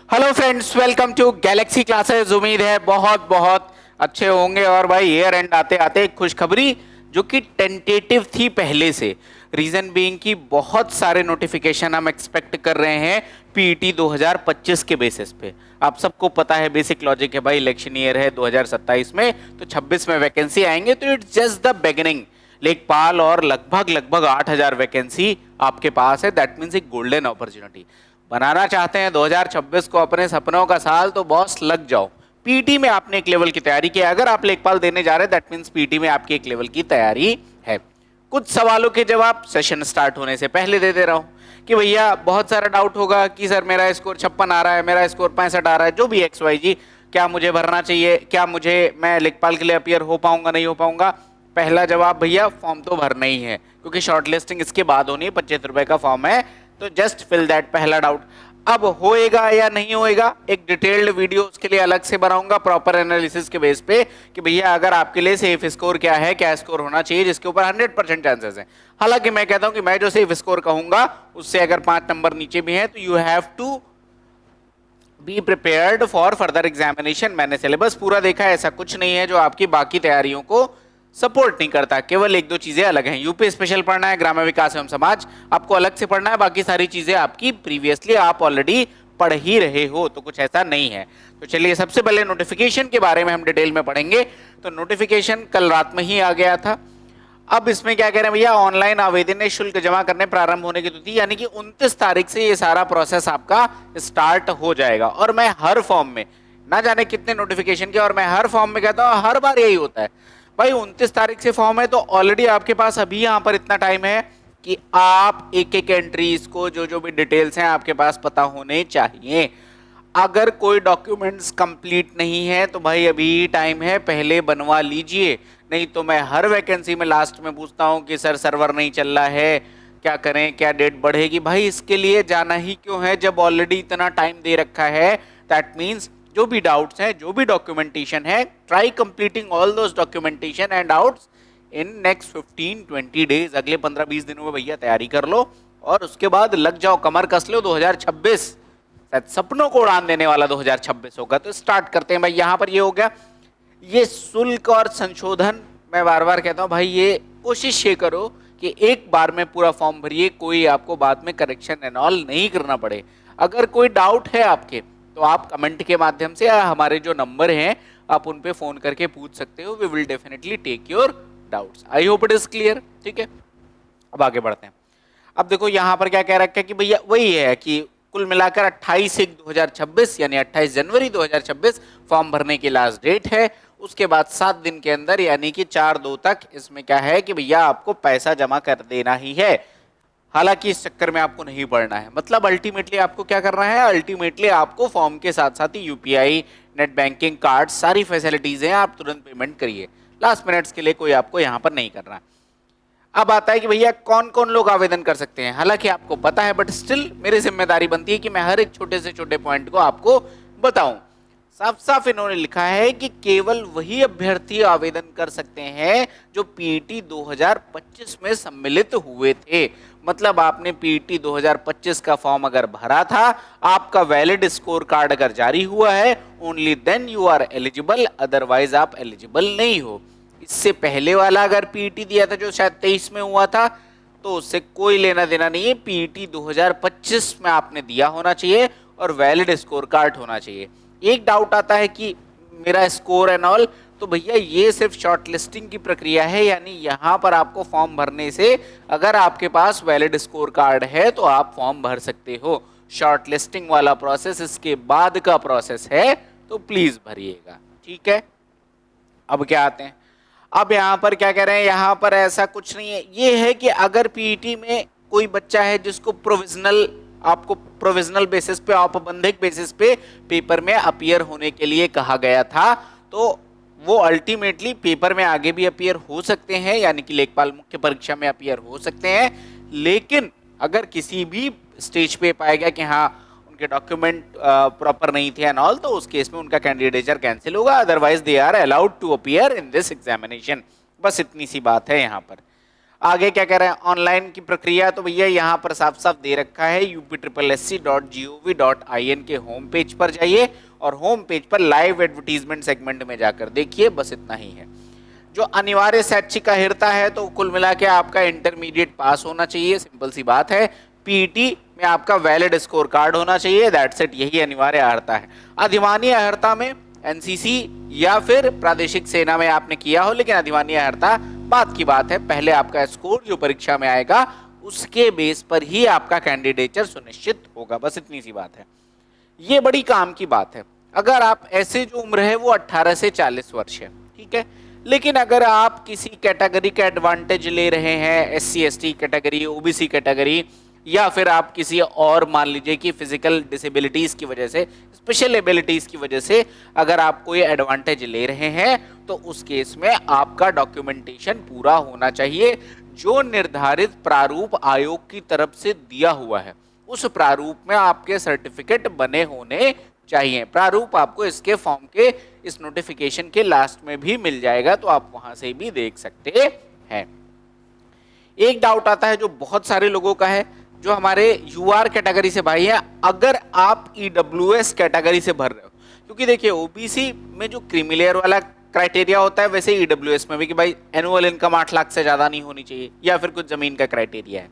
Hello friends, welcome to Galaxy Classes. उम्मीद है बहुत बहुत अच्छे होंगे। और भाई ईयर एंड आते आते एक खुशखबरी जो कि टेंटेटिव थी पहले से, रीजन बीइंग कि बहुत सारे नोटिफिकेशन हम एक्सपेक्ट कर रहे हैं पीईटी 2025 के बेसिस पे। आप सबको पता है, बेसिक लॉजिक है भाई, इलेक्शन ईयर है 2027 में, तो 26 में वैकेंसी आएंगे, तो इट्स जस्ट द बिगिनिंग। लेखपाल और लगभग 8000 वैकेंसी आपके पास है। दैट मीन्स एक गोल्डन अपॉर्चुनिटी। बनाना चाहते हैं 2026 को अपने सपनों का साल, तो बॉस लग जाओ। पीटी में आपने एक लेवल की तैयारी की, अगर आप लेखपाल देने जा रहे हैं दैट मीन्स पीटी में आपकी एक लेवल की तैयारी है। कुछ सवालों के जवाब सेशन स्टार्ट होने से पहले दे दे रहा हूं कि भैया बहुत सारा डाउट होगा कि सर मेरा स्कोर 56 आ रहा है, मेरा स्कोर 65 आ रहा है, जो भी एक्स वाई जी, क्या मुझे भरना चाहिए, क्या मैं लेखपाल के लिए अपियर हो पाऊंगा, नहीं हो पाऊंगा। पहला जवाब भैया, फॉर्म तो भरना ही है, क्योंकि शॉर्टलिस्टिंग इसके बाद होनी है। 25 रुपए का फॉर्म है, तो जस्ट फिल दैट। पहला डाउट। अब होएगा या नहीं होएगा, एक डिटेल्ड वीडियो उसके लिए अलग से बनाऊंगा प्रॉपर एनालिसिस के बेस पे कि भैया अगर आपके लिए सेफ स्कोर क्या है, क्या स्कोर होना चाहिए, जिसके ऊपर 100% चांसेस है। हालांकि मैं कहता हूं कि मैं जो सेफ स्कोर कहूंगा उससे अगर 5 नंबर नीचे भी है तो you have to be prepared for further examination. मैंने सिलेबस पूरा देखा है, ऐसा कुछ नहीं है जो आपकी बाकी तैयारियों को सपोर्ट नहीं करता। केवल एक दो चीजें अलग हैं। यूपी स्पेशल पढ़ना है, ग्राम्य विकास एवं समाज आपको अलग से पढ़ना है, बाकी सारी चीजें आपकी प्रीवियसली आप ऑलरेडी पढ़ ही रहे हो, तो कुछ ऐसा नहीं है। तो चलिए सबसे पहले नोटिफिकेशन के बारे में हम डिटेल में पढ़ेंगे। तो नोटिफिकेशन कल रात में ही आ गया था। अब इसमें क्या कह रहे हैं भैया, ऑनलाइन आवेदन शुल्क जमा करने प्रारंभ होने की तिथि यानी कि 29 तारीख से ये सारा प्रोसेस आपका स्टार्ट हो जाएगा। और मैं हर फॉर्म में, ना जाने कितने नोटिफिकेशन के, और मैं हर फॉर्म में कहता हूं हर बार यही होता है भाई, 29 तारीख से फॉर्म है तो ऑलरेडी आपके पास अभी यहां पर इतना टाइम है कि आप एक एक एंट्रीज को, जो भी डिटेल्स हैं आपके पास पता होने चाहिए। अगर कोई डॉक्यूमेंट्स कंप्लीट नहीं है तो भाई अभी टाइम है, पहले बनवा लीजिए। नहीं तो मैं हर वैकेंसी में लास्ट में पूछता हूं कि सर सर्वर नहीं चल रहा है, क्या करें, क्या डेट बढ़ेगी। भाई इसके लिए जाना ही क्यों है जब ऑलरेडी इतना टाइम दे रखा है। दैट मीन्स जो भी डाउट्स हैं, जो भी डॉक्यूमेंटेशन है, try completing all those documentation and doubts in next 15-20 days. अगले 15-20 दिनों में भैया तैयारी कर लो और उसके बाद लग जाओ, कमर कस लो। 2026 सपनों को उड़ान देने वाला 2026 होगा। तो स्टार्ट करते हैं भाई। यहां पर ये हो गया, ये शुल्क और संशोधन। मैं बार बार कहता हूं भाई, ये कोशिश ये करो कि एक बार में पूरा फॉर्म भरिए, कोई आपको बाद में करेक्शन एंड ऑल नहीं करना पड़े। अगर कोई डाउट है आपके तो आप कमेंट के माध्यम से या हमारे जो नंबर हैं आप उन पे फोन करके पूछ सकते हो। We will definitely take your doubts. I hope it is clear. ठीक है, अब आगे बढ़ते हैं। अब देखो यहां पर क्या कह रखा है कि भैया वही है कि कुल मिलाकर 28/1/2026 यानी 28 जनवरी 2026 फॉर्म भरने की लास्ट डेट है। उसके बाद 7 दिन के अंदर यानी कि 4/2 तक इसमें क्या है कि भैया आपको पैसा जमा कर देना ही है। हालांकि इस चक्कर में आपको नहीं पढ़ना है, मतलब अल्टीमेटली आपको क्या करना है, अल्टीमेटली आपको फॉर्म के साथ साथ ही यूपीआई, नेट बैंकिंग, कार्ड, सारी फैसिलिटीज हैं, आप तुरंत पेमेंट करिए। लास्ट मिनट्स के लिए कोई आपको यहाँ पर नहीं करना। अब आता है कि भैया कौन कौन लोग आवेदन कर सकते हैं। हालांकि आपको पता है बट स्टिल मेरी जिम्मेदारी बनती है कि मैं हर एक छोटे से छोटे पॉइंट को आपको बताऊं। साफ साफ इन्होंने लिखा है कि केवल वही अभ्यर्थी आवेदन कर सकते हैं जो पीईटी 2025 में सम्मिलित हुए थे। मतलब आपने पीईटी 2025 का फॉर्म अगर भरा था, आपका वैलिड स्कोर कार्ड अगर जारी हुआ है, only then you are eligible, otherwise आप एलिजिबल नहीं हो। इससे पहले वाला अगर पीईटी दिया था जो शायद 23 में हुआ था, तो उससे कोई लेना देना नहीं है। पीईटी 2025 में आपने दिया होना चाहिए और वैलिड स्कोर कार्ड होना चाहिए। एक डाउट आता है कि मेरा स्कोर एंड ऑल, तो भैया ये सिर्फ शॉर्ट लिस्टिंग की प्रक्रिया है, यानी यहाँ पर आपको फॉर्म भरने से अगर आपके पास वैलिड स्कोर कार्ड है तो आप फॉर्म भर सकते हो। शॉर्ट लिस्टिंग वाला प्रोसेस इसके बाद का प्रोसेस है, तो प्लीज भरिएगा। ठीक है, अब क्या आते हैं, अब यहाँ पर क्या कह रहे हैं, यहाँ पर ऐसा कुछ नहीं है। ये है कि अगर पीईटी में कोई बच्चा है जिसको आपको प्रोविजनल बेसिस पे, औपबंधिक बेसिस पे पेपर में अपीयर होने के लिए कहा गया था, तो वो अल्टीमेटली पेपर में आगे भी अपीयर हो सकते हैं, यानी कि लेखपाल मुख्य परीक्षा में अपीयर हो सकते हैं। लेकिन अगर किसी भी स्टेज पे पाया गया कि हाँ उनके डॉक्यूमेंट प्रॉपर नहीं थे एंड ऑल, तो उस केस में उनका कैंडिडेचर कैंसिल होगा, otherwise they are allowed to appear in this examination. बस इतनी सी बात है यहाँ पर। आगे क्या कह रहे हैं, ऑनलाइन की प्रक्रिया, तो भैया यहाँ पर साफ साफ दे रखा है upSSC.gov.in के होम पेज पर जाइए और होम पेज पर लाइव एडवर्टीजमेंट सेगमेंट में जाकर देखिए, बस इतना ही है। जो अनिवार्य शैक्षिक अर्हता है तो कुल मिला के आपका इंटरमीडिएट पास होना चाहिए, सिंपल सी बात है। पीईटी में आपका वैलिड स्कोर कार्ड होना चाहिए, दैट्स इट, यही अनिवार्य अर्हता है। अधिमान्य अर्हता में एनसीसी या फिर प्रादेशिक सेना में आपने किया हो, लेकिन अधिमान्य अर्हता बात की बात है, पहले आपका स्कोर जो परीक्षा में आएगा उसके बेस पर ही आपका कैंडिडेचर सुनिश्चित होगा, बस इतनी सी बात है। ये बड़ी काम की बात है। अगर आप ऐसे जो उम्र है वो 18 से 40 वर्ष है, ठीक है, लेकिन अगर आप किसी कैटेगरी का एडवांटेज ले रहे हैं, SC ST category, OBC category, या फिर आप किसी और मान लीजिए कि फिजिकल डिसेबिलिटीज की वजह से, स्पेशल एबिलिटीज की वजह से अगर आप कोई एडवांटेज ले रहे हैं, तो उस केस में आपका डॉक्यूमेंटेशन पूरा होना चाहिए। जो निर्धारित प्रारूप आयोग की तरफ से दिया हुआ है उस प्रारूप में आपके सर्टिफिकेट बने होने चाहिए। प्रारूप आपको इसके फॉर्म के इस नोटिफिकेशन के लास्ट में भी मिल जाएगा, तो आप वहां से भी देख सकते हैं। एक डाउट आता है जो बहुत सारे लोगों का है, जो हमारे यूआर कैटेगरी से भाई है, अगर आप ईडब्ल्यूएस कैटेगरी से भर रहे हो, क्योंकि देखिए ओबीसी में जो क्रीमिलेयर वाला क्राइटेरिया होता है वैसे ईडब्ल्यूएस में भी कि भाई एनुअल इनकम 8 लाख से ज्यादा नहीं होनी चाहिए, या फिर कुछ जमीन का क्राइटेरिया है,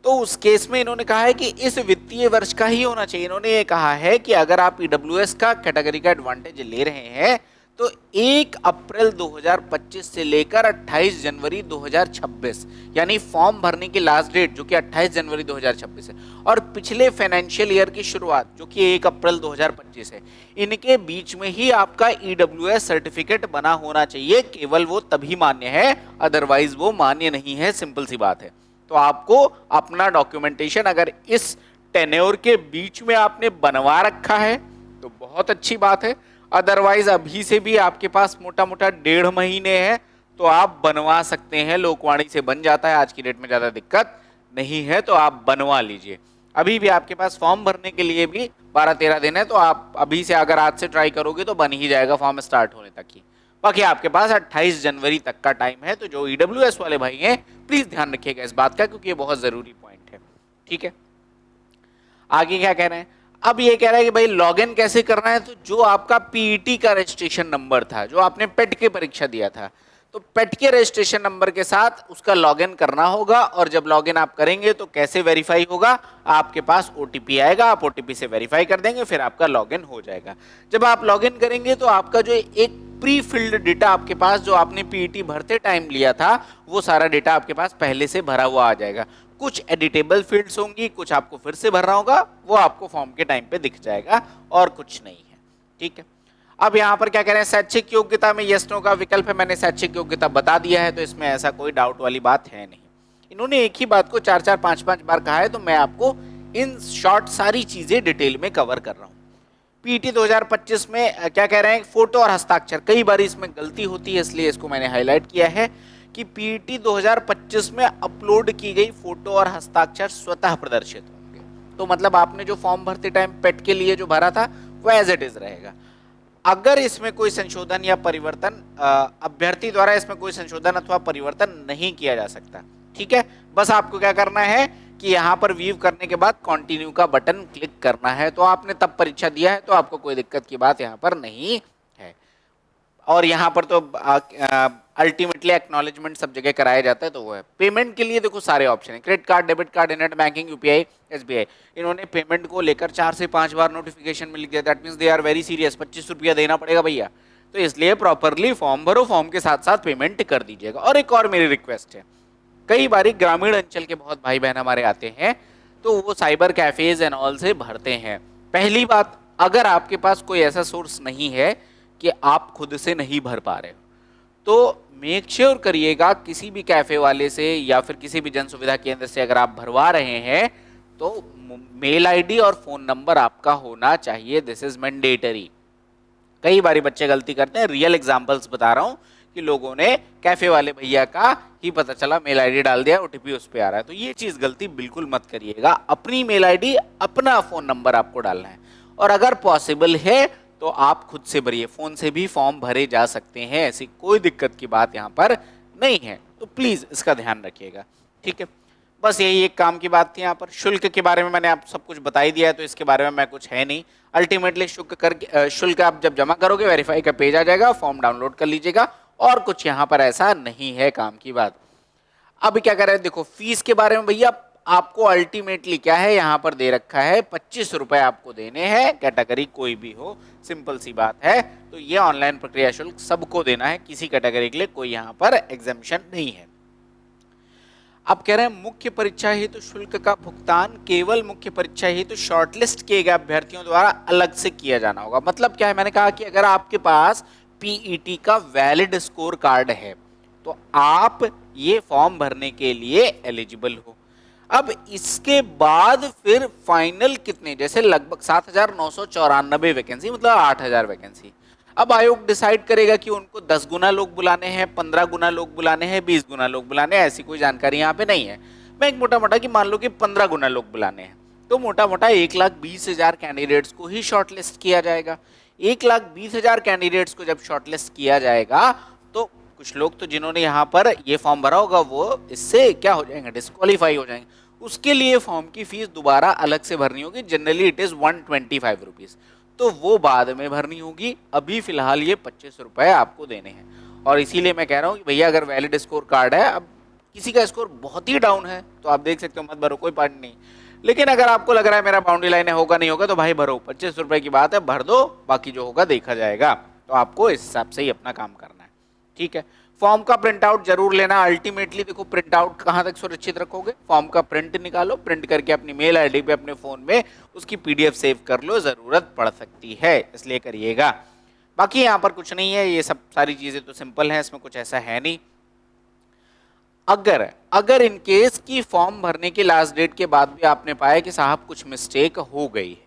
तो उस केस में इन्होंने कहा है कि इस वित्तीय वर्ष का ही होना चाहिए। इन्होंने ये कहा है कि अगर आप ईडब्ल्यूएस का कैटेगरी का एडवांटेज ले रहे हैं तो 1 अप्रैल 2025 से लेकर 28 जनवरी 2026, यानी फॉर्म भरने की लास्ट डेट जो कि 28 जनवरी 2026 है, और पिछले फाइनेंशियल ईयर की शुरुआत जो कि 1 अप्रैल 2025 है, इनके बीच में ही आपका ईडब्ल्यूएस सर्टिफिकेट बना होना चाहिए। केवल वो तभी मान्य है, अदरवाइज वो मान्य नहीं है, सिंपल सी बात है। तो आपको अपना डॉक्यूमेंटेशन अगर इस टेन्योर के बीच में आपने बनवा रखा है तो बहुत अच्छी बात है, अदरवाइज अभी से भी आपके पास मोटा मोटा 1.5 महीने है तो आप बनवा सकते हैं। लोकवाणी से बन जाता है, आज की डेट में ज़्यादा दिक्कत नहीं है, तो आप बनवा लीजिए। अभी भी आपके पास फॉर्म भरने के लिए भी 12-13 दिन है, तो आप अभी से अगर आज से ट्राई करोगे तो बन ही जाएगा फॉर्म स्टार्ट होने तक ही। बाकी आपके पास 28 जनवरी तक का टाइम है, तो जो ईडब्ल्यूएस वाले भाई हैं प्लीज ध्यान रखिएगा इस बात का, क्योंकि ये बहुत जरूरी पॉइंट है, ठीक है। आगे क्या कह रहे हैं, अब ये कह रहा है कि भाई लॉगिन कैसे करना है, तो जो आपका पीईटी का रजिस्ट्रेशन नंबर था, जो आपने पेट की परीक्षा दिया था, तो पेट के रजिस्ट्रेशन नंबर के साथ उसका लॉगिन करना होगा, और जब लॉगिन आप करेंगे तो कैसे वेरीफाई होगा, आपके पास ओटीपी आएगा, आप ओटीपी से वेरीफाई कर देंगे, फिर आपका लॉगिन हो जाएगा। जब आप लॉगिन करेंगे तो आपका जो एक प्री फिल्ड डेटा आपके पास, जो आपने पीईटी भरते टाइम लिया था, वो सारा डेटा आपके पास पहले से भरा हुआ आ जाएगा। कुछ एडिटेबल फील्ड्स होंगी, कुछ आपको फिर से भरना होगा, वो आपको फॉर्म के टाइम पे दिख जाएगा, और कुछ नहीं है, ठीक है। अब यहाँ पर क्या कह रहे हैं, शैक्षिक योग्यता में यस नो का विकल्प है, मैंने शैक्षिक योग्यता बता दिया है, तो इसमें ऐसा कोई डाउट वाली बात है नहीं। इन्होंने एक ही बात को 4-4, 5-5 बार कहा है, तो मैं आपको इन शॉर्ट सारी चीजें डिटेल में कवर कर रहा हूँ। पीटी 2025 में क्या कह रहे हैं, फोटो और हस्ताक्षर, कई बार इसमें गलती होती है इसलिए इसको मैंने हाईलाइट किया है कि पीटी 2025 में अपलोड की गई फोटो और हस्ताक्षर स्वतः प्रदर्शित होंगे। तो मतलब आपने जो फॉर्म भरते टाइम पेट के लिए जो भरा था वो एज इट इज रहेगा। अगर इसमें कोई संशोधन या परिवर्तन, अभ्यर्थी द्वारा इसमें कोई संशोधन अथवा परिवर्तन नहीं किया जा सकता, ठीक है। बस आपको क्या करना है कि यहाँ पर व्यू करने के बाद कंटिन्यू का बटन क्लिक करना है, तो आपने तब परीक्षा दिया है तो आपको कोई दिक्कत की बात यहाँ पर नहीं है। और यहाँ पर तो अल्टीमेटली एक्नॉलेजमेंट सब जगह कराया जाता है, तो वो है। पेमेंट के लिए देखो सारे ऑप्शन है, credit card, debit card, net banking, UPI, SBI. इन्होंने पेमेंट को लेकर 4 से 5 बार नोटिफिकेशन में लिख दिया, that means they are very serious. 25 रुपया देना पड़ेगा भैया, तो इसलिए प्रॉपरली फॉर्म भरो, फॉर्म के साथ साथ पेमेंट कर दीजिएगा। और एक और मेरी रिक्वेस्ट है, कई बार ग्रामीण अंचल के बहुत भाई बहन हमारे आते हैं, तो वो साइबर कैफेज एंड ऑल से भरते हैं। पहली बात, अगर आपके पास कोई ऐसा सोर्स नहीं है कि आप खुद से नहीं भर पा रहे हो, तो मेक श्योर करिएगा किसी भी कैफे वाले से या फिर किसी भी जन सुविधा केंद्र से अगर आप भरवा रहे हैं तो मेल आईडी और फोन नंबर आपका होना चाहिए, दिस इज मैंडेटरी। कई बार बच्चे गलती करते हैं, रियल एग्जांपल्स बता रहा हूं कि लोगों ने कैफे वाले भैया का ही पता चला मेल आईडी डाल दिया, ओटीपी उस पे आ रहा है, तो ये चीज गलती बिल्कुल मत करिएगा। अपनी मेल आईडी, अपना फोन नंबर आपको डालना है, और अगर पॉसिबल है तो आप खुद से भरिए, फोन से भी फॉर्म भरे जा सकते हैं, ऐसी कोई दिक्कत की बात यहाँ पर नहीं है। तो तो प्लीज इसका ध्यान रखिएगा, ठीक है। बस यही एक काम की बात थी। यहाँ पर शुल्क के बारे में मैंने आप सब कुछ बता ही दिया है, तो इसके बारे में मैं कुछ है नहीं। अल्टीमेटली शुल्क आप जब जमा करोगे वेरीफाई का पेज आ जाएगा, फॉर्म डाउनलोड कर लीजिएगा, और कुछ यहाँ पर ऐसा नहीं है काम की बात। अब क्या कर रहे हैं, देखो फीस के बारे में भैया आपको अल्टीमेटली क्या है यहाँ पर दे रखा है, 25 रुपए आपको देने हैं, कैटेगरी कोई भी हो, सिंपल सी बात है। तो ये ऑनलाइन प्रक्रिया शुल्क सबको देना है, किसी कैटेगरी के लिए कोई यहाँ पर एग्जाम्पशन नहीं है। अब कह रहे हैं मुख्य परीक्षा हेतु शुल्क का भुगतान केवल मुख्य परीक्षा हेतु शॉर्टलिस्ट किए गए अभ्यर्थियों द्वारा अलग से किया जाना होगा। मतलब क्या है, मैंने कहा कि अगर आपके पास पीईटी का वैलिड स्कोर कार्ड है तो आप ये फॉर्म भरने के लिए एलिजिबल हो। अब इसके बाद फिर फाइनल कितने, जैसे लगभग 7,994 वैकेंसी, मतलब 8,000 वैकेंसी। अब आयोग डिसाइड करेगा कि उनको 10 गुना लोग बुलाने हैं, 15 गुना लोग बुलाने हैं, 20 गुना लोग बुलाने हैं, ऐसी कोई जानकारी यहाँ पे नहीं है। मैं एक मोटा मोटा कि मान लो कि 15 गुना लोग बुलाने हैं, तो मोटा मोटा 1,20,000 कैंडिडेट्स को ही शॉर्टलिस्ट किया जाएगा। 1,20,000 कैंडिडेट्स को जब शॉर्टलिस्ट किया जाएगा तो कुछ लोग तो जिन्होंने यहाँ पर ये फॉर्म भरा होगा वो इससे क्या हो जाएंगे, डिस्क्वालीफाई हो जाएंगे। उसके लिए फॉर्म की फीस दोबारा अलग से भरनी होगी, जनरली इट इज 125 रुपीज, तो वो बाद में भरनी होगी। अभी फिलहाल ये 25 रुपए आपको देने हैं। और इसीलिए मैं कह रहा हूँ कि भैया अगर वैलिड स्कोर कार्ड है, अब किसी का स्कोर बहुत ही डाउन है तो आप देख सकते हो मत भरो, कोई पार्ट नहीं। लेकिन अगर आपको लग रहा है मेरा बाउंड्री लाइन है, होगा नहीं होगा, तो भाई भरो, 25 रुपए की बात है, भर दो, बाकी जो होगा देखा जाएगा। तो आपको इस हिसाब से ही अपना काम करना है, ठीक है। फॉर्म का प्रिंट आउट जरूर लेना। अल्टीमेटली देखो प्रिंट आउट कहां तक सुरक्षित रखोगे, फॉर्म का प्रिंट निकालो, प्रिंट करके अपनी मेल आईडी पे अपने फोन में उसकी पीडीएफ सेव कर लो, जरूरत पड़ सकती है, इसलिए करिएगा। बाकी यहाँ पर कुछ नहीं है, ये सब सारी चीजें तो सिंपल हैं, इसमें कुछ ऐसा है नहीं। अगर इन केस की फॉर्म भरने की लास्ट डेट के बाद भी आपने पाया कि साहब कुछ मिस्टेक हो गई है,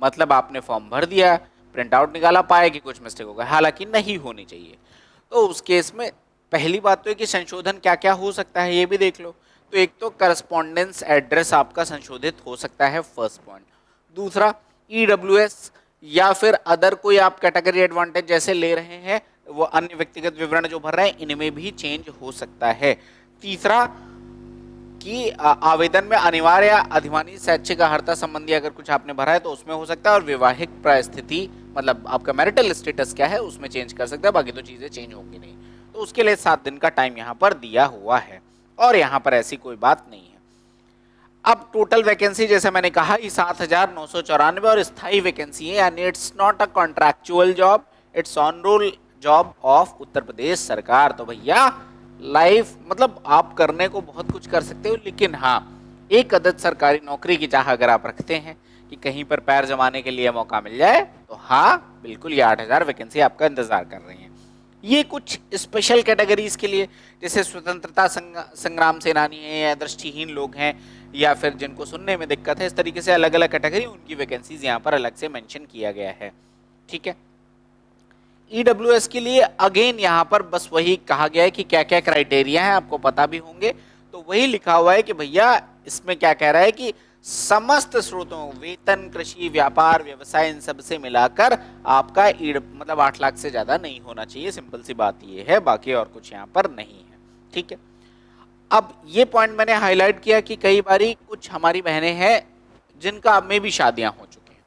मतलब आपने फॉर्म भर दिया, प्रिंट आउट निकाला, पाया कि कुछ मिस्टेक हो गया, हालांकि नहीं होनी चाहिए, तो उस केस में पहली बात तो है कि संशोधन क्या क्या हो सकता है ये भी देख लो। तो एक तो करस्पॉन्डेंस एड्रेस आपका संशोधित हो सकता है, फर्स्ट पॉइंट। दूसरा ईडब्ल्यूएस या फिर अदर कोई आप कैटेगरी एडवांटेज जैसे ले रहे हैं, वो अन्य व्यक्तिगत विवरण जो भर रहे हैं इनमें भी चेंज हो सकता है। तीसरा कि आवेदन में अनिवार्य या अधिमानी शैक्षिक अर्हता संबंधी अगर कुछ आपने भरा है तो उसमें हो सकता है, और वैवाहिक परिस्थिति मतलब आपका मैरिटल स्टेटस क्या है उसमें चेंज कर सकता है, बाकी तो चीजें चेंज होंगी नहीं। तो उसके लिए 7 दिन का टाइम यहाँ पर दिया हुआ है, और यहाँ पर ऐसी कोई बात नहीं है। अब टोटल वैकेंसी जैसे मैंने कहा 7,994 और स्थायी वैकेंसी है, यानी it's not a contractual job, it's on roll job of Uttar Pradesh सरकार। तो भैया लाइफ मतलब आप करने को बहुत कुछ कर सकते हो, लेकिन हाँ एक अदद सरकारी नौकरी की चाह अगर आप रखते हैं कि कहीं पर पैर जमाने के लिए मौका मिल जाए, तो हाँ बिल्कुल ये 8,000 वैकेंसी आपका इंतजार कर रही है। ये कुछ स्पेशल कैटेगरीज के लिए, जैसे स्वतंत्रता संग्राम सेनानी है, या दृष्टिहीन लोग हैं, या फिर जिनको सुनने में दिक्कत है, इस तरीके से अलग अलग कैटेगरी, उनकी वैकेंसीज यहाँ पर अलग से मेंशन किया गया है, ठीक है। ईडब्ल्यूएस के लिए अगेन यहाँ पर बस वही कहा गया है कि क्या क्या क्राइटेरिया है, आपको पता भी होंगे, तो वही लिखा हुआ है कि भैया इसमें क्या कह रहा है कि समस्त स्रोतों, वेतन, कृषि, व्यापार, व्यवसाय, इन सब से मिलाकर आपका मतलब 8 लाख से ज्यादा नहीं होना चाहिए, सिंपल सी बात ये है, बाकी और कुछ यहाँ पर नहीं है, ठीक है। अब ये पॉइंट मैंने हाईलाइट किया कि कई बारी कुछ हमारी बहनें हैं जिनका अब में भी शादियां हो चुकी हैं,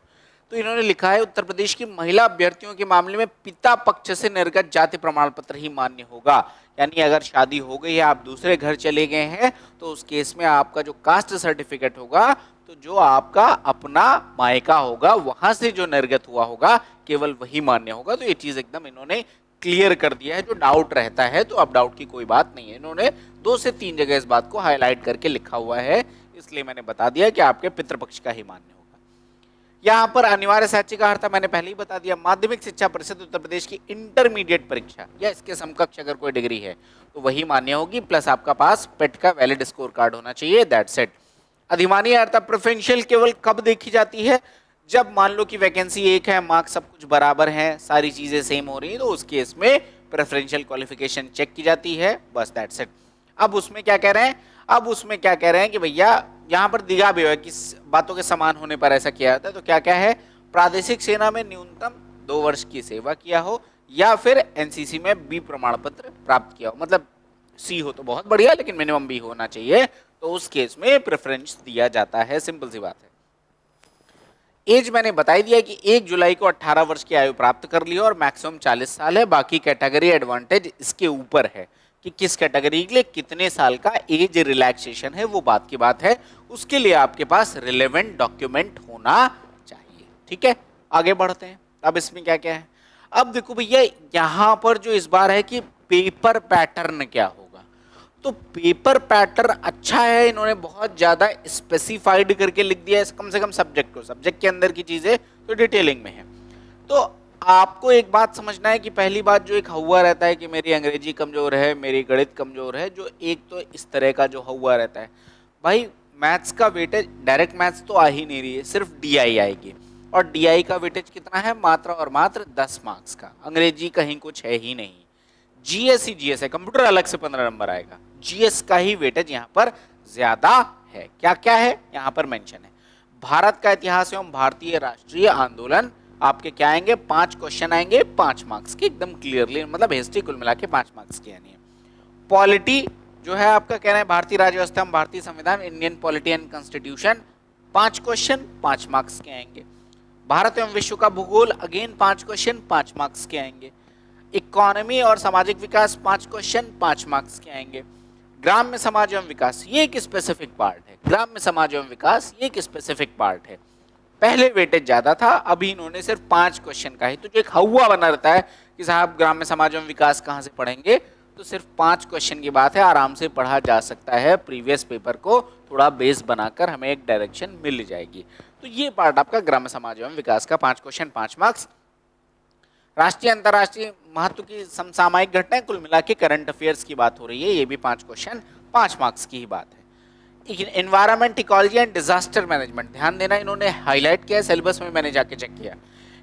तो इन्होंने लिखा है उत्तर प्रदेश की महिला अभ्यर्थियों के मामले में पिता पक्ष से निर्गत जाति प्रमाण पत्र ही मान्य होगा। यानी अगर शादी हो गई है, आप दूसरे घर चले गए हैं, तो उस केस में आपका जो कास्ट सर्टिफिकेट होगा, तो जो आपका अपना मायका होगा वहां से जो निर्गत हुआ होगा केवल वही मान्य होगा। तो ये चीज एकदम इन्होंने क्लियर कर दिया है, जो डाउट रहता है तो अब डाउट की कोई बात नहीं है, इन्होंने 2 से 3 जगह इस बात को हाईलाइट करके लिखा हुआ है, इसलिए मैंने बता दिया कि आपके पितृपक्ष का ही मान्य होगा। यहाँ पर अनिवार्य शैक्षिक अर्हता मैंने पहले ही बता दिया, माध्यमिक शिक्षा परिषद उत्तर प्रदेश की इंटरमीडिएट परीक्षा या इसके समकक्ष अगर कोई डिग्री है तो वही मान्य होगी, प्लस आपका पास पेट का वैलिड स्कोर कार्ड होना चाहिए, दैट्स इट। अधिमानी अर्हता प्रेफरेंशियल केवल कब देखी जाती है, जब मान लो कि वैकेंसी एक है, मार्क्स सब कुछ बराबर हैं, सारी चीजें सेम हो रही है, तो उस केस में प्रेफरेंशियल क्वालिफिकेशन चेक की जाती है, बस दैट्स इट। अब उसमें क्या कह रहे हैं, अब उसमें क्या कह रहे हैं कि भैया यहाँ पर दिया भी है कि बातों के समान होने पर ऐसा किया जाता है, तो क्या क्या है, प्रादेशिक सेना में न्यूनतम 2 वर्ष की सेवा किया हो, या फिर एनसीसी में बी प्रमाण पत्र प्राप्त किया हो, मतलब सी हो तो बहुत बढ़िया, लेकिन मिनिमम बी होना चाहिए, तो उस केस में प्रेफरेंस दिया जाता है। सिंपल सी बात है। एज मैंने बताई दिया कि 1 जुलाई को 18 वर्ष की आयु प्राप्त कर ली और मैक्सिमम 40 साल है। बाकी कैटेगरी एडवांटेज इसके ऊपर है कि किस कैटेगरी के लिए कितने साल का एज रिलैक्सेशन है, वो बात की बात है। उसके लिए आपके पास रिलेवेंट डॉक्यूमेंट होना चाहिए। ठीक है, आगे बढ़ते हैं। अब इसमें क्या क्या है, अब देखो भैया यहां पर जो इस बार है कि पेपर पैटर्न क्या होगा। तो पेपर पैटर्न अच्छा है, इन्होंने बहुत ज्यादा स्पेसिफाइड करके लिख दिया है, कम से कम सब्जेक्ट को। सब्जेक्ट के अंदर की चीजें तो डिटेलिंग में है। तो आपको एक बात समझना है कि पहली बात जो एक हवा रहता है कि मेरी अंग्रेजी कमजोर है, मेरी गणित कमजोर है, जो एक तो इस तरह का जो हवा रहता है, भाई मैथ्स का वेटेज, डायरेक्ट मैथ्स तो आ ही नहीं रही है, सिर्फ डीआई आएगी, और डीआई का वेटेज कितना है, मात्र और मात्र 10 मार्क्स का। अंग्रेजी कहीं कुछ है ही नहीं। जीएस ही जीएस है, कंप्यूटर अलग से 15 नंबर आएगा। जीएस का ही वेटेज यहाँ पर ज्यादा है। क्या क्या है यहाँ पर मेंशन है, भारत का इतिहास एवं भारतीय राष्ट्रीय आंदोलन, आपके क्या आएंगे, 5 क्वेश्चन आएंगे 5 मार्क्स के, एकदम क्लियरली, मतलब हिस्ट्री कुल मिला के 5 मार्क्स की आनी है। पॉलिटी जो है आपका कहना है, भारतीय राज्य व्यवस्था, भारतीय संविधान, Indian polity and constitution, 5 question 5 marks के आएंगे। भारत एवं विश्व का भूगोल, अगेन 5 क्वेश्चन 5 मार्क्स के आएंगे। इकोनॉमी और सामाजिक विकास, 5 क्वेश्चन 5 मार्क्स के आएंगे। ग्राम्य समाज एवं विकास, ये एक स्पेसिफिक पार्ट है। ग्राम्य समाज एवं विकास ये एक स्पेसिफिक पार्ट है। पहले वेटेज ज्यादा था, अभी इन्होंने सिर्फ 5 क्वेश्चन का ही, तो जो एक हवा बना रहता है कि साहब ग्राम्य समाज एवं विकास कहाँ से पढ़ेंगे, तो सिर्फ 5 क्वेश्चन की बात है, आराम से पढ़ा जा सकता है। प्रीवियस पेपर को थोड़ा बेस बनाकर हमें एक डायरेक्शन मिल जाएगी। तो ये पार्ट आपका ग्राम्य समाज एवं विकास का, 5 क्वेश्चन 5 मार्क्स। राष्ट्रीय अंतरराष्ट्रीय महत्व की समसामयिक घटनाएं, कुल मिला के करंट अफेयर्स की बात हो रही है, ये भी 5 क्वेश्चन 5 मार्क्स की ही बात है। Environment, ecology and disaster management, ध्यान देना, इन्होंने हाईलाइट किया है, सिलेबस में मैंने जाके चेक किया।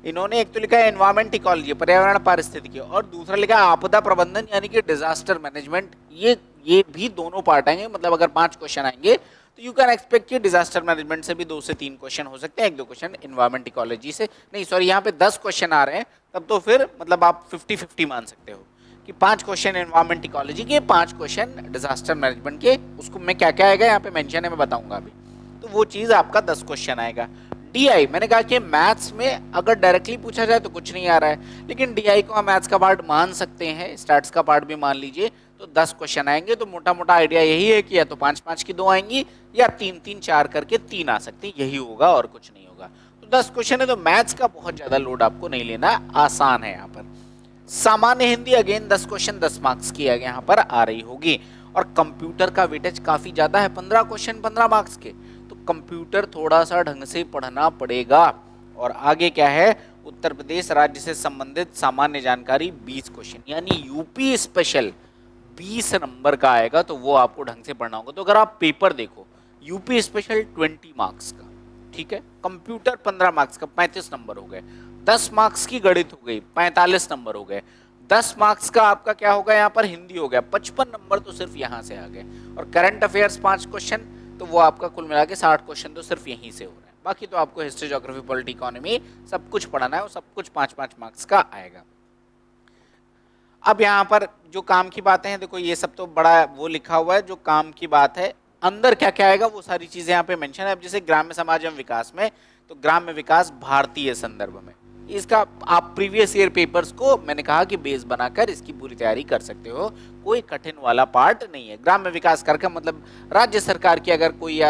इन्होंने एक तो लिखा है एनवायरमेंट इकोलॉजी, पर्यावरण पारिस्थितिकी, और दूसरा लिखा है आपदा प्रबंधन यानी कि डिजास्टर मैनेजमेंट। ये भी दोनों पार्ट आएंगे, मतलब अगर 5 क्वेश्चन आएंगे तो यू कैन एक्सपेक्ट कि डिजास्टर मैनेजमेंट से भी 2 से 3 क्वेश्चन हो सकते हैं, 1-2 क्वेश्चन एनवायरमेंट इकोलॉजी से, नहीं सॉरी यहाँ पे 10 क्वेश्चन आ रहे हैं, तब तो फिर मतलब आप 50-50 मान सकते हो कि 5 क्वेश्चन एनवायरमेंट इकोलॉजी के, 5 क्वेश्चन डिजास्टर मैनेजमेंट के। उसको मैं क्या क्या आएगा यहाँ पे मेंशन है, मैं बताऊंगा अभी। तो वो चीज आपका 10 क्वेश्चन आएगा। डीआई, मैंने कहा कि मैथ्स में अगर डायरेक्टली पूछा जाए तो कुछ नहीं आ रहा है, लेकिन डीआई को हम मैथ्स का पार्ट मान सकते हैं, स्टैट्स का पार्ट भी मान लीजिए, तो 10 क्वेश्चन आएंगे। तो मोटा मोटा आइडिया यही है कि या तो 5-5 की 2 आएंगी, या 3-3 4 करके 3 आ सकती है, यही होगा और कुछ नहीं होगा। तो 10 क्वेश्चन है, तो मैथ्स का बहुत ज्यादा लोड आपको नहीं लेना, आसान है यहाँ पर। सामान्य हिंदी, अगेन 10 क्वेश्चन 10 मार्क्स की यहाँ पर आ रही होगी। और कंप्यूटर का वेटेज काफी ज्यादा है, 15 क्वेश्चन 15 मार्क्स के, तो कंप्यूटर थोड़ा सा ढंग से पढ़ना पड़ेगा। और आगे क्या है, उत्तर प्रदेश राज्य से संबंधित सामान्य जानकारी 20 क्वेश्चन, यानी यूपी स्पेशल 20 नंबर का आएगा, तो वो आपको ढंग से पढ़ना होगा। तो अगर आप पेपर देखो, यूपी स्पेशल 20 मार्क्स का, ठीक है, कंप्यूटर 15 मार्क्स का 35 नंबर हो गए, 10 मार्क्स की गणित हो गई 45 नंबर हो गए, 10 मार्क्स का आपका क्या होगा यहाँ पर, हिंदी हो गया, 55 नंबर तो सिर्फ यहाँ से आ गए। और करंट अफेयर्स 5 क्वेश्चन, तो वो आपका कुल मिला के 60 क्वेश्चन तो सिर्फ यहीं से हो रहा है। बाकी तो आपको हिस्ट्री, ज्योग्राफी, पॉलिटी, इकोनॉमी सब कुछ पढ़ाना है, और सब कुछ 5-5 मार्क्स का आएगा। अब यहाँ पर जो काम की बातें हैं, देखो ये सब तो बड़ा वो लिखा हुआ है, जो काम की बात है अंदर क्या क्या आएगा वो सारी चीजें यहाँ पे मेंशन है। अब जैसे ग्राम्य समाज एवं विकास में, तो ग्राम्य विकास भारतीय संदर्भ में, इसका आप प्रीवियस ईयर पेपर्स को मैंने कहा कि बेस बनाकर इसकी पूरी तैयारी कर सकते हो, कोई कठिन वाला पार्ट नहीं है। ग्राम्य विकास करके मतलब राज्य सरकार की अगर कोई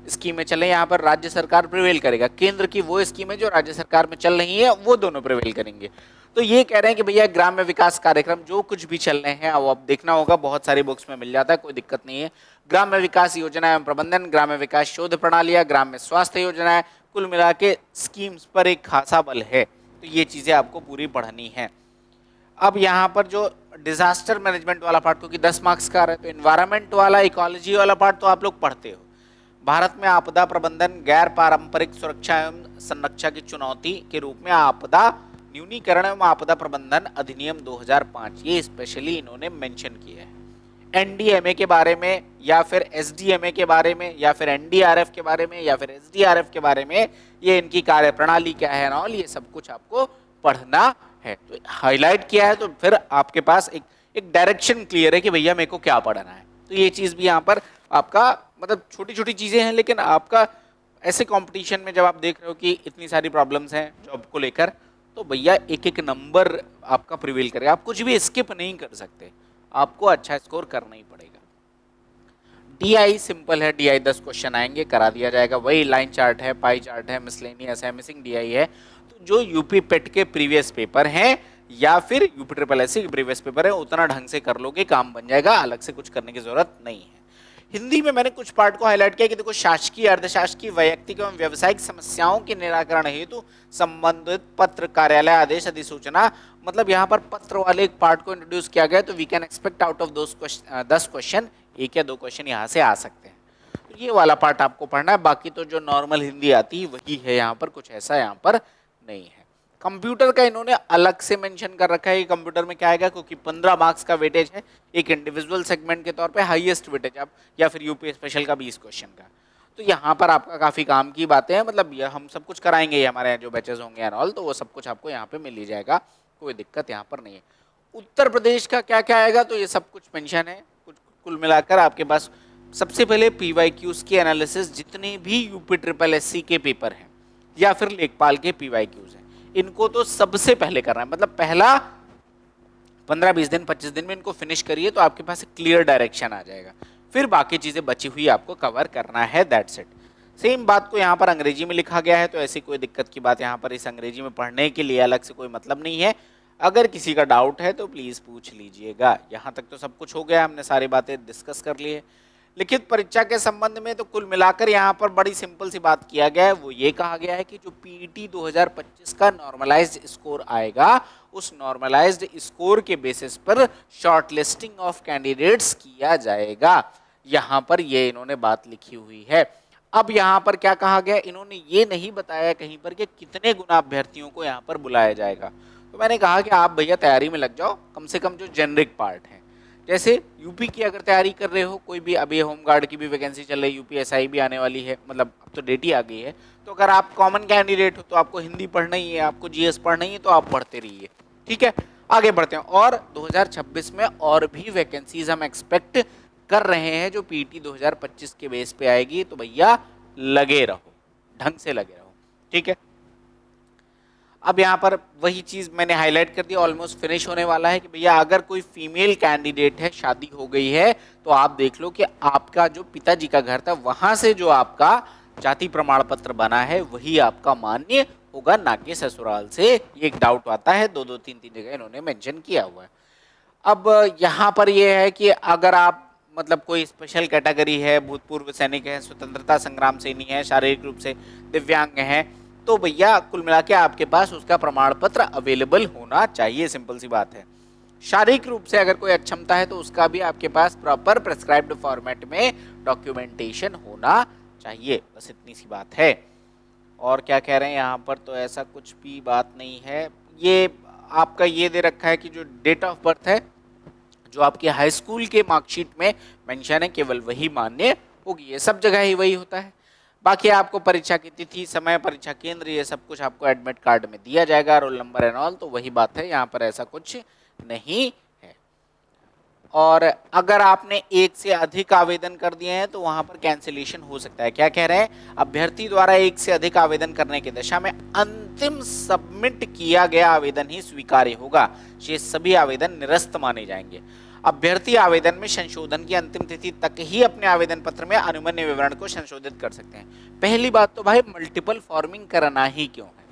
स्कीमें चले, यहाँ पर राज्य सरकार प्रिवेल करेगा, केंद्र की वो स्कीमें जो राज्य सरकार में चल रही है वो दोनों प्रिवेल करेंगे। तो ये कह रहे हैं कि भैया ग्राम्य विकास कार्यक्रम जो कुछ भी चल रहे हैं, वो अब देखना होगा, बहुत सारी बुक्स में मिल जाता है, कोई दिक्कत नहीं है। ग्राम्य विकास योजना एवं प्रबंधन, ग्राम्य विकास शोध प्रणालियां, ग्राम्य स्वास्थ्य योजनाएं, कुल मिला के स्कीम्स पर एक खासा बल है, तो ये चीजें आपको पूरी पढ़नी है। अब यहाँ पर जो डिजास्टर मैनेजमेंट वाला पार्ट, क्योंकि 10 मार्क्स का रहा है, तो एनवायरमेंट वाला, इकोलॉजी वाला पार्ट तो आप लोग पढ़ते हो। भारत में आपदा प्रबंधन, गैर पारंपरिक सुरक्षा एवं संरक्षा की चुनौती के रूप में आपदा न्यूनीकरण एवं आपदा प्रबंधन अधिनियम 2005, ये स्पेशली इन्होंने मेंशन किया है। एनडीएमए के बारे में, या फिर एसडीएमए के बारे में, या फिर एनडीआरएफ के बारे में, या फिर एसडीआरएफ के बारे में, ये इनकी कार्यप्रणाली क्या है ना, ये सब कुछ आपको पढ़ना है। तो हाईलाइट किया है, तो फिर आपके पास एक एक डायरेक्शन क्लियर है कि भैया मेरे को क्या पढ़ना है। तो ये चीज़ भी यहाँ पर आपका मतलब छोटी छोटी चीज़ें हैं, लेकिन आपका ऐसे कंपटीशन में जब आप देख रहे हो कि इतनी सारी प्रॉब्लम्स हैं जॉब को लेकर, तो भैया एक एक नंबर आपका प्रिवेल करेगा। आप कुछ भी स्किप नहीं कर सकते, आपको अच्छा स्कोर करना ही पड़ेगा। डीआई सिंपल है, डीआई 10 क्वेश्चन आएंगे, करा दिया जाएगा। वही लाइन चार्ट है, पाई चार्ट है, मिसलेनियस है, मिसिंग डीआई है। तो जो यूपी पेट के प्रीवियस पेपर हैं या फिर यूपी ट्रिपल एस सी के प्रीवियस पेपर है, उतना ढंग से कर लोगे काम बन जाएगा, अलग से कुछ करने की जरूरत नहीं है। हिंदी में मैंने कुछ पार्ट को हाईलाइट किया कि देखो, शासकीय अर्धशासकीय वैयक्तिक एवं व्यावसायिक समस्याओं के निराकरण हेतु संबंधित पत्र, कार्यालय आदेश, अधिसूचना, मतलब यहाँ पर पत्र वाले एक पार्ट को इंट्रोड्यूस किया गया। तो we can expect out of 10 question, एक या दो क्वेश्चन यहाँ से आ सकते हैं। तो ये वाला पार्ट आपको पढ़ना है। बाकी तो जो नॉर्मल हिंदी आती है वही है, यहाँ पर कुछ ऐसा यहाँ पर नहीं है। कंप्यूटर का इन्होंने अलग से मेंशन कर रखा है कि कंप्यूटर में क्या आएगा, क्योंकि 15 मार्क्स का वेटेज है, एक इंडिविजुअल सेगमेंट के तौर पे हाईएस्ट वेटेज आप, या फिर यूपी स्पेशल का 20 क्वेश्चन का। तो यहाँ पर आपका काफ़ी काम की बातें हैं, मतलब हम सब कुछ कराएंगे ही, हमारे यहाँ जो बैचेज होंगे एंड ऑल, तो वो सब कुछ आपको यहाँ पे मिल ही जाएगा, कोई दिक्कत यहाँ पर नहीं है। उत्तर प्रदेश का क्या क्या आएगा, तो ये सब कुछ मेंशन है। कुछ कुल मिलाकर आपके पास सबसे पहले PYQs की एनालिसिस, जितने भी यूपी ट्रिपल SC के पेपर हैं या फिर लेखपाल के PYQs हैं, इनको तो सबसे पहले करना है। मतलब पहला 15-20 दिन 25 दिन में इनको फिनिश करिए, तो आपके पास एक क्लियर डायरेक्शन आ जाएगा। फिर बाकी चीजें बची हुई आपको कवर करना है, दैट्स इट। सेम बात को यहाँ पर अंग्रेजी में लिखा गया है, तो ऐसी कोई दिक्कत की बात यहाँ पर इस अंग्रेजी में पढ़ने के लिए अलग से कोई मतलब नहीं है। अगर किसी का डाउट है तो प्लीज पूछ लीजिएगा। यहाँ तक तो सब कुछ हो गया, हमने सारी बातें डिस्कस कर ली है। लिखित परीक्षा के संबंध में तो कुल मिलाकर यहाँ पर बड़ी सिंपल सी बात किया गया है, वो ये कहा गया है कि जो पीईटी 2025 का नॉर्मलाइज्ड स्कोर आएगा, उस नॉर्मलाइज्ड स्कोर के बेसिस पर शॉर्टलिस्टिंग ऑफ कैंडिडेट्स किया जाएगा। यहाँ पर ये इन्होंने बात लिखी हुई है। अब यहाँ पर क्या कहा गया, इन्होंने ये नहीं बताया कहीं पर कि कितने गुना अभ्यर्थियों को यहाँ पर बुलाया जाएगा। तो मैंने कहा कि आप भैया तैयारी में लग जाओ, कम से कम जो जेनरिक पार्ट है, जैसे यूपी की अगर तैयारी कर रहे हो, कोई भी अभी होमगार्ड की भी वैकेंसी चल रही है, यूपीएसआई भी आने वाली है, मतलब अब तो डेट ही आ गई है। तो अगर आप कॉमन कैंडिडेट हो तो आपको हिंदी पढ़ना ही है, आपको जीएस पढ़ना ही है, तो आप पढ़ते रहिए, ठीक है। आगे बढ़ते हैं। और 2026 में और भी वैकेंसीज हम एक्सपेक्ट कर रहे हैं जो पीटी 2025 के बेस पे आएगी। तो भैया लगे रहो, ढंग से लगे रहो, ठीक है। अब यहाँ पर वही चीज़ मैंने हाईलाइट कर दी, ऑलमोस्ट फिनिश होने वाला है कि भैया अगर कोई फीमेल कैंडिडेट है, शादी हो गई है, तो आप देख लो कि आपका जो पिताजी का घर था वहाँ से जो आपका जाति प्रमाण पत्र बना है वही आपका मान्य होगा, ना कि ससुराल से। ये एक डाउट आता है, दो तीन जगह इन्होंने मेंशन किया हुआ है। अब यहाँ पर ये है कि अगर आप मतलब कोई स्पेशल कैटेगरी है, भूतपूर्व सैनिक है, स्वतंत्रता संग्राम सेनी है, शारीरिक रूप से दिव्यांग है, तो भैया कुल मिला के आपके पास उसका प्रमाण पत्र अवेलेबल होना चाहिए, सिंपल सी बात है। शारीरिक रूप से अगर कोई अक्षमता है तो उसका भी आपके पास प्रॉपर प्रेस्क्राइब्ड फॉर्मेट में डॉक्यूमेंटेशन होना चाहिए, बस इतनी सी बात है। और क्या कह रहे हैं यहाँ पर, तो ऐसा कुछ भी बात नहीं है। ये आपका ये दे रखा है कि जो डेट ऑफ बर्थ है जो आपके हाई स्कूल के मार्कशीट में मेंशन है, केवल वही मान्य होगी। ये सब जगह ही वही होता है। बाकी आपको परीक्षा की तिथि, समय, परीक्षा केंद्र, ये सब कुछ आपको एडमिट कार्ड में दिया जाएगा, रोल नंबर एंड ऑल, तो वही बात है, यहाँ पर ऐसा कुछ नहीं है। और अगर आपने एक से अधिक आवेदन कर दिए हैं तो वहां पर कैंसिलेशन हो सकता है। क्या कह रहे हैं, अभ्यर्थी द्वारा एक से अधिक आवेदन करने की दशा में अंतिम सबमिट किया गया आवेदन ही स्वीकार्य होगा, शेष सभी आवेदन निरस्त माने जाएंगे। अभ्यर्थी आवेदन में संशोधन की अंतिम तिथि तक ही अपने आवेदन पत्र में अनुमन्य विवरण को संशोधित कर सकते हैं। पहली बात तो भाई मल्टीपल फॉर्मिंग करना ही क्यों है,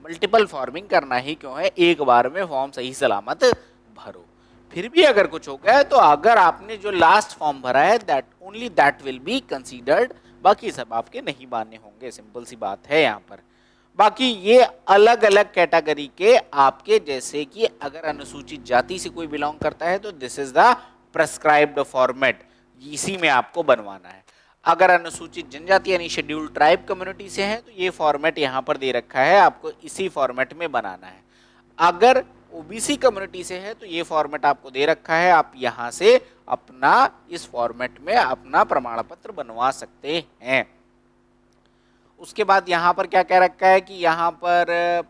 मल्टीपल फॉर्मिंग करना ही क्यों है, एक बार में फॉर्म सही सलामत भरो। फिर भी अगर कुछ हो गया तो अगर आपने जो लास्ट फॉर्म भरा है that only that will be considered, बाकी सब आपके नहीं मान्य होंगे, सिंपल सी बात है यहाँ पर। बाकी ये अलग अलग कैटेगरी के आपके, जैसे कि अगर अनुसूचित जाति से कोई बिलोंग करता है तो this is the prescribed format, इसी में आपको बनवाना है। अगर अनुसूचित जनजाति यानी शेड्यूल्ड ट्राइब कम्युनिटी से है तो ये फॉर्मेट यहाँ पर दे रखा है, आपको इसी फॉर्मेट में बनाना है। अगर ओबीसी कम्युनिटी से है तो ये फॉर्मेट आपको दे रखा है, आप यहाँ से अपना इस फॉर्मेट में अपना प्रमाण पत्र बनवा सकते हैं। उसके बाद यहाँ पर क्या कह रखा है कि यहाँ पर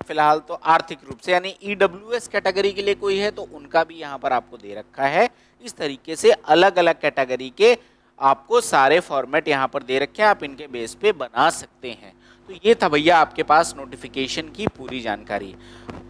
फिलहाल तो आर्थिक रूप से यानी ईडब्ल्यूएस कैटेगरी के लिए कोई है तो उनका भी यहाँ पर आपको दे रखा है। इस तरीके से अलग अलग कैटेगरी के आपको सारे फॉर्मेट यहाँ पर दे रखे हैं, आप इनके बेस पे बना सकते हैं। तो ये था भैया आपके पास नोटिफिकेशन की पूरी जानकारी।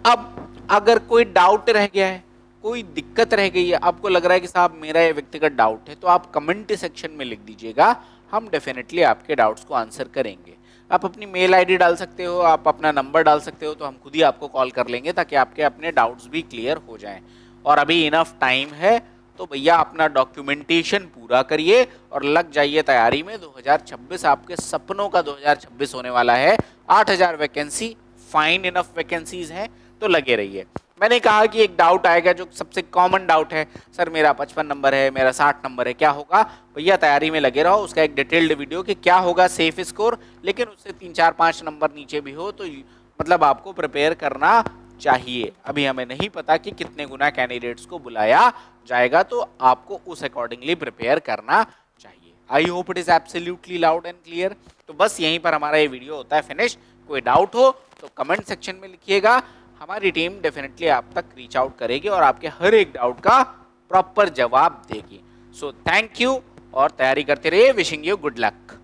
अब अगर कोई डाउट रह गया है, कोई दिक्कत रह गई है, आपको लग रहा है कि साहब मेरा ये व्यक्तिगत डाउट है, तो आप कमेंट सेक्शन में लिख दीजिएगा, हम डेफिनेटली आपके डाउट्स को आंसर करेंगे। आप अपनी मेल आईडी डाल सकते हो, आप अपना नंबर डाल सकते हो, तो हम खुद ही आपको कॉल कर लेंगे ताकि आपके अपने डाउट्स भी क्लियर हो जाएं। और अभी इनफ टाइम है, तो भैया अपना डॉक्यूमेंटेशन पूरा करिए और लग जाइए तैयारी में। 2026 आपके सपनों का 2026 होने वाला है। 8000 वैकेंसी, फाइन इनफ वैकेंसीज हैं, तो लगे रहिए। मैंने कहा कि एक डाउट आएगा जो सबसे कॉमन डाउट है, सर मेरा 55 नंबर है, मेरा 60 नंबर है, क्या होगा? भैया तैयारी में लगे रहो, उसका एक डिटेल्ड वीडियो कि क्या होगा सेफ स्कोर, लेकिन उससे 3 4 5 नंबर नीचे भी हो तो मतलब आपको प्रिपेयर करना चाहिए। अभी हमें नहीं पता कि कितने गुना कैंडिडेट्स को बुलाया जाएगा, तो आपको उस अकॉर्डिंगली प्रिपेयर करना चाहिए। आई hope it is absolutely loud and clear. तो बस यहीं पर हमारा ये वीडियो होता है फिनिश। कोई डाउट हो तो कमेंट सेक्शन में लिखिएगा, हमारी टीम डेफिनेटली आप तक रीच आउट करेगी और आपके हर एक डाउट का प्रॉपर जवाब देगी। सो थैंक यू और तैयारी करते रहिए। Wishing you good luck.